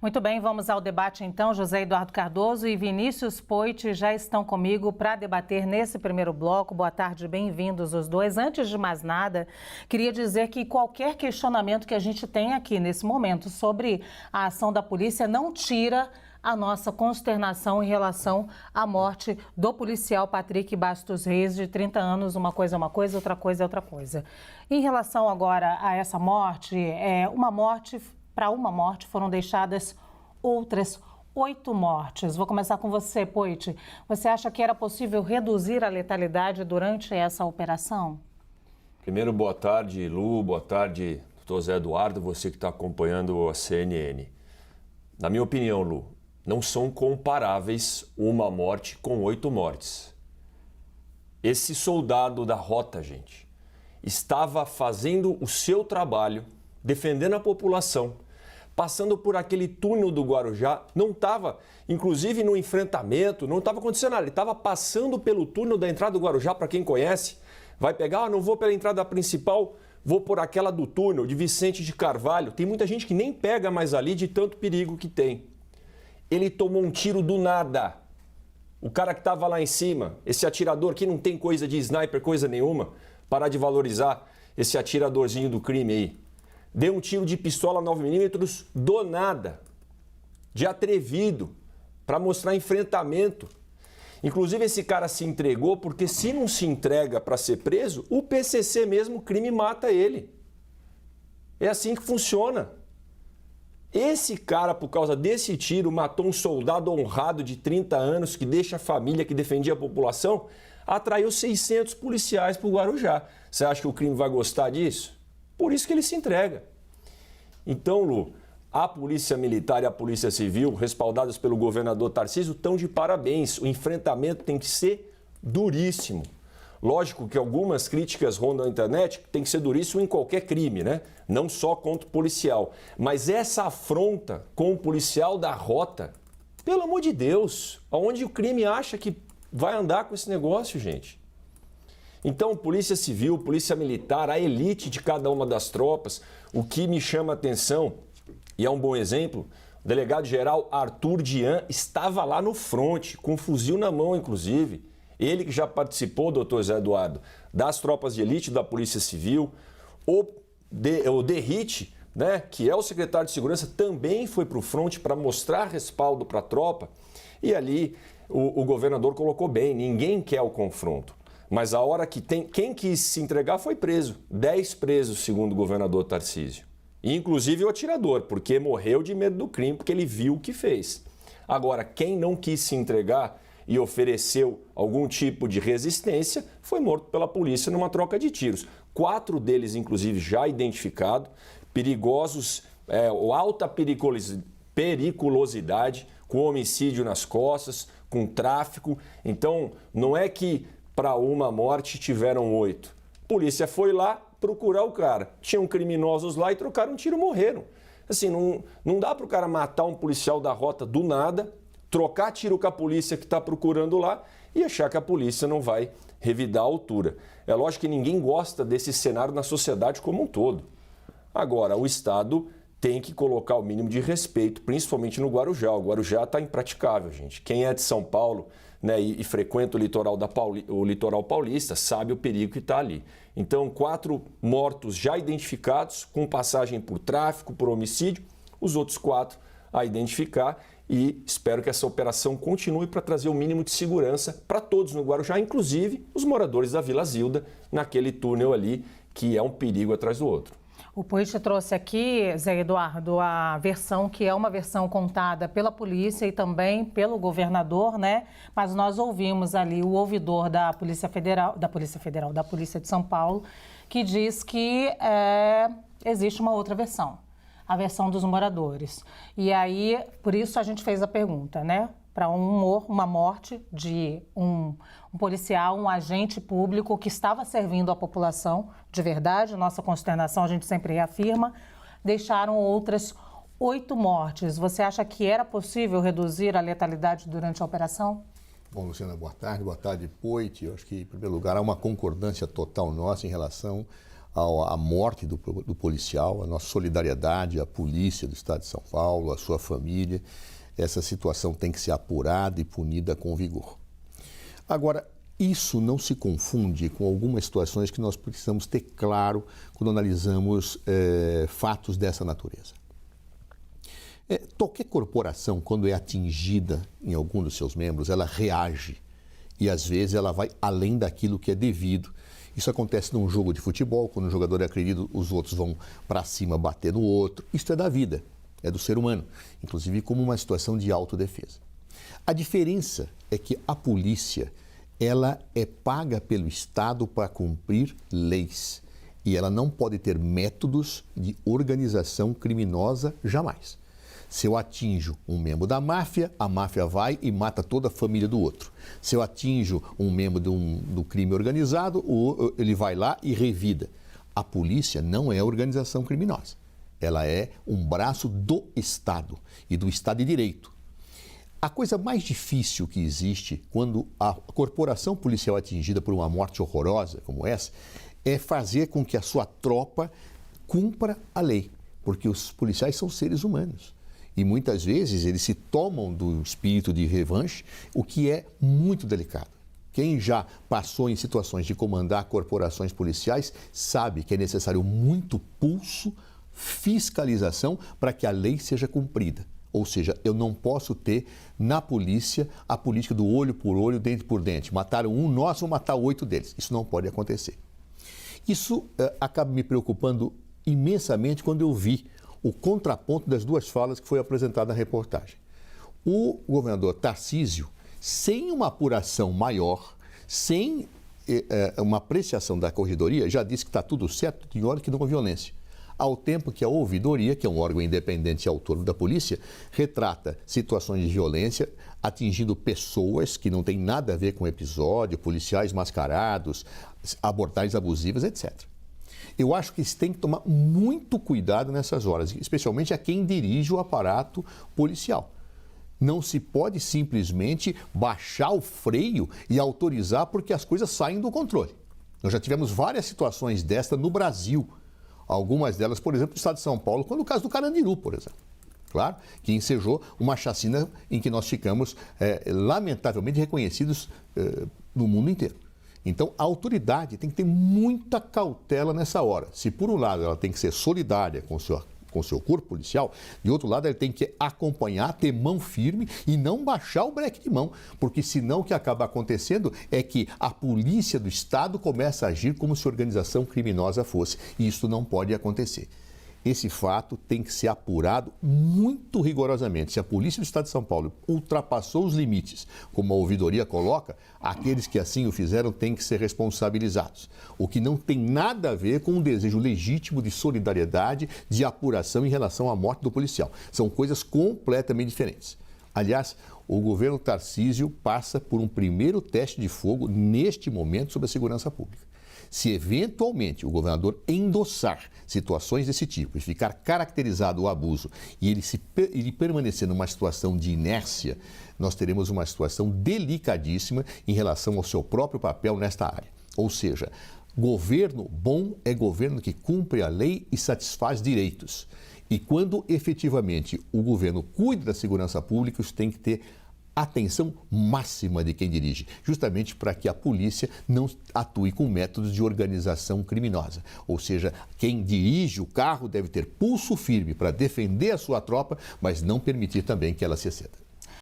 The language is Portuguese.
Muito bem, vamos ao debate então. José Eduardo Cardoso e Vinícius Poit já estão comigo para debater nesse primeiro bloco. Boa tarde, bem-vindos os dois. Antes de mais nada, queria dizer que qualquer questionamento que a gente tem aqui nesse momento sobre a ação da polícia não tira a nossa consternação em relação à morte do policial Patrick Bastos Reis, de 30 anos. Uma coisa é uma coisa, outra coisa é outra coisa. Em relação agora a essa morte, para uma morte foram deixadas outras 8 mortes. Vou começar com você, Poit. Você acha que era possível reduzir a letalidade durante essa operação? Primeiro, boa tarde, Lu. Boa tarde, doutor Zé Eduardo, você que está acompanhando a CNN. Na minha opinião, Lu, não são comparáveis uma morte com 8 mortes. Esse soldado da rota, gente, estava fazendo o seu trabalho, defendendo a população, passando por aquele túnel do Guarujá, não estava, inclusive no enfrentamento, não estava acontecendo nada, ele estava passando pelo túnel da entrada do Guarujá, para quem conhece, vai pegar, não vou pela entrada principal, vou por aquela do túnel de Vicente de Carvalho, tem muita gente que nem pega mais ali de tanto perigo que tem. Ele tomou um tiro do nada, o cara que estava lá em cima, esse atirador que não tem coisa de sniper, coisa nenhuma, parar de valorizar esse atiradorzinho do crime aí. Deu um tiro de pistola 9mm do nada, de atrevido, para mostrar enfrentamento. Inclusive esse cara se entregou porque se não se entrega para ser preso, o PCC mesmo, o crime mata ele. É assim que funciona. Esse cara, por causa desse tiro, matou um soldado honrado de 30 anos que deixa a família, que defendia a população, atraiu 600 policiais para o Guarujá. Você acha que o crime vai gostar disso? Por isso que ele se entrega. Então, Lu, a Polícia Militar e a Polícia Civil, respaldadas pelo governador Tarcísio, estão de parabéns. O enfrentamento tem que ser duríssimo. Lógico que algumas críticas rondam a internet, tem que ser duríssimo em qualquer crime, né? Não só contra o policial. Mas essa afronta com o policial da rota, pelo amor de Deus, aonde o crime acha que vai andar com esse negócio, gente? Então, Polícia Civil, Polícia Militar, a elite de cada uma das tropas, o que me chama a atenção, e é um bom exemplo, o delegado-geral Arthur Dian estava lá no fronte, com um fuzil na mão, inclusive. Ele que já participou, doutor Zé Eduardo, das tropas de elite da Polícia Civil. O Derrite, né, que é o secretário de Segurança, também foi para o fronte para mostrar respaldo para a tropa. E ali o governador colocou bem, ninguém quer o confronto. Mas a hora que quem quis se entregar foi preso. 10 presos, segundo o governador Tarcísio. Inclusive o atirador, porque morreu de medo do crime, porque ele viu o que fez. Agora, quem não quis se entregar e ofereceu algum tipo de resistência, foi morto pela polícia numa troca de tiros. 4 deles, inclusive, já identificados, perigosos, alta periculosidade, com homicídio nas costas, com tráfico. Então, não é que para uma morte tiveram 8. A polícia foi lá procurar o cara. Tinham criminosos lá e trocaram um tiro e morreram. Assim, não dá para o cara matar um policial da rota do nada, trocar tiro com a polícia que está procurando lá e achar que a polícia não vai revidar a altura. É lógico que ninguém gosta desse cenário na sociedade como um todo. Agora, o Estado tem que colocar o mínimo de respeito, principalmente no Guarujá. O Guarujá está impraticável, gente. Quem é de São Paulo, né, e frequenta o litoral paulista sabe o perigo que está ali. Então, 4 mortos já identificados, com passagem por tráfico, por homicídio, os outros 4 a identificar. E espero que essa operação continue para trazer o mínimo de segurança para todos no Guarujá, inclusive os moradores da Vila Zilda, naquele túnel ali, que é um perigo atrás do outro. O Poit trouxe aqui, Zé Eduardo, a versão que é uma versão contada pela polícia e também pelo governador, né? Mas nós ouvimos ali o ouvidor da Polícia de São Paulo, que diz que existe uma outra versão. A versão dos moradores. E aí, por isso a gente fez a pergunta, né? Para uma morte de um policial, um agente público que estava servindo a população, de verdade, nossa consternação a gente sempre reafirma, deixaram outras 8 mortes. Você acha que era possível reduzir a letalidade durante a operação? Bom, Luciana, boa tarde, Poit. Eu acho que, em primeiro lugar, há uma concordância total nossa em relação à morte do policial, a nossa solidariedade à polícia do Estado de São Paulo, à sua família. Essa situação tem que ser apurada e punida com vigor. Agora, isso não se confunde com algumas situações que nós precisamos ter claro quando analisamos fatos dessa natureza. Qualquer corporação, quando é atingida em algum dos seus membros, ela reage e às vezes ela vai além daquilo que é devido. Isso acontece num jogo de futebol, quando o jogador é agredido, os outros vão para cima bater no outro. Isso é da vida, é do ser humano, inclusive como uma situação de autodefesa. A diferença é que a polícia, ela é paga pelo Estado para cumprir leis e ela não pode ter métodos de organização criminosa jamais. Se eu atinjo um membro da máfia, a máfia vai e mata toda a família do outro. Se eu atinjo um membro do crime organizado, ele vai lá e revida. A polícia não é organização criminosa. Ela é um braço do Estado e do Estado de Direito. A coisa mais difícil que existe quando a corporação policial é atingida por uma morte horrorosa como essa é fazer com que a sua tropa cumpra a lei, porque os policiais são seres humanos. E muitas vezes eles se tomam do espírito de revanche, o que é muito delicado. Quem já passou em situações de comandar corporações policiais sabe que é necessário muito pulso, fiscalização para que a lei seja cumprida. Ou seja, eu não posso ter na polícia a política do olho por olho, dente por dente. Mataram um, nós vamos matar 8 deles. Isso não pode acontecer. Isso acaba me preocupando imensamente quando eu vi o contraponto das duas falas que foi apresentada na reportagem. O governador Tarcísio, sem uma apuração maior, sem uma apreciação da corredoria, já disse que está tudo certo, tem hora que não há violência. Ao tempo que a ouvidoria, que é um órgão independente e autônomo da polícia, retrata situações de violência atingindo pessoas que não têm nada a ver com o episódio, policiais mascarados, abordagens abusivas, etc. Eu acho que se tem que tomar muito cuidado nessas horas, especialmente a quem dirige o aparato policial. Não se pode simplesmente baixar o freio e autorizar porque as coisas saem do controle. Nós já tivemos várias situações desta no Brasil. Algumas delas, por exemplo, no estado de São Paulo, quando o caso do Carandiru, por exemplo. Claro, que ensejou uma chacina em que nós ficamos, lamentavelmente, reconhecidos no mundo inteiro. Então, a autoridade tem que ter muita cautela nessa hora. Se, por um lado, ela tem que ser solidária com o seu corpo policial, de outro lado, ela tem que acompanhar, ter mão firme e não baixar o breque de mão, porque senão o que acaba acontecendo é que a polícia do Estado começa a agir como se organização criminosa fosse, e isso não pode acontecer. Esse fato tem que ser apurado muito rigorosamente. Se a Polícia do Estado de São Paulo ultrapassou os limites, como a ouvidoria coloca, aqueles que assim o fizeram têm que ser responsabilizados. O que não tem nada a ver com um desejo legítimo de solidariedade, de apuração em relação à morte do policial. São coisas completamente diferentes. Aliás, o governo Tarcísio passa por um primeiro teste de fogo neste momento sobre a segurança pública. Se eventualmente o governador endossar situações desse tipo e ficar caracterizado o abuso e ele permanecer numa situação de inércia, nós teremos uma situação delicadíssima em relação ao seu próprio papel nesta área. Ou seja, governo bom é governo que cumpre a lei e satisfaz direitos. E quando efetivamente o governo cuida da segurança pública, isso tem que ter atenção máxima de quem dirige, justamente para que a polícia não atue com métodos de organização criminosa. Ou seja, quem dirige o carro deve ter pulso firme para defender a sua tropa, mas não permitir também que ela se exceda.